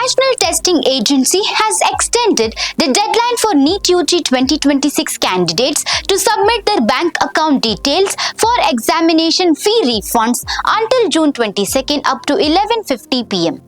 National Testing Agency has extended the deadline for NEET-UG 2026 candidates to submit their bank account details for examination fee refunds until June 22nd up to 11:50 p.m.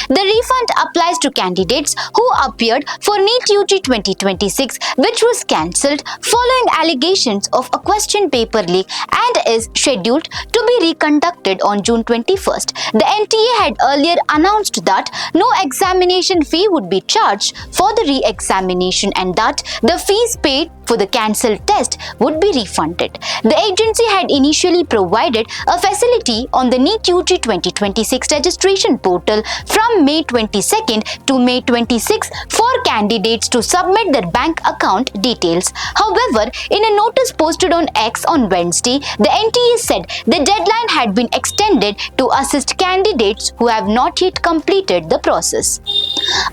The refund applies to candidates who appeared for NEET-UG 2026, which was cancelled following allegations of a question paper leak and is scheduled to be reconducted on June 21st. The NTA had earlier announced that no examination fee would be charged for the re-examination and that the fees paid for the cancelled test would be refunded. The agency had initially provided a facility on the NEET-UG 2026 registration portal from May 22nd to May 26th for candidates to submit their bank account details. However, in a notice posted on X on Wednesday, the NTA said the deadline had been extended to assist candidates who have not yet completed the process.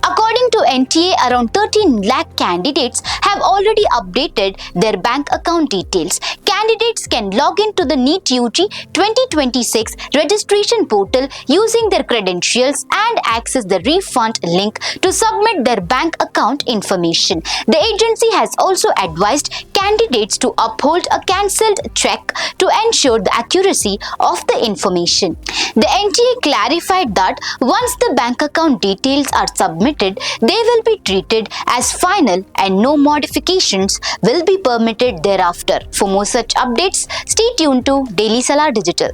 According to NTA, around 13 lakh candidates have already updated their bank account details. Candidates can log into the NEET-UG 2026 registration portal using their credentials and access the refund link to submit their bank account information. The agency has also advised candidates to uphold a cancelled cheque to ensure the accuracy of the information. The NTA clarified that once the bank account details are submitted, they will be treated as final and no modifications will be permitted thereafter. For more such updates, stay tuned to Daily Salar Digital.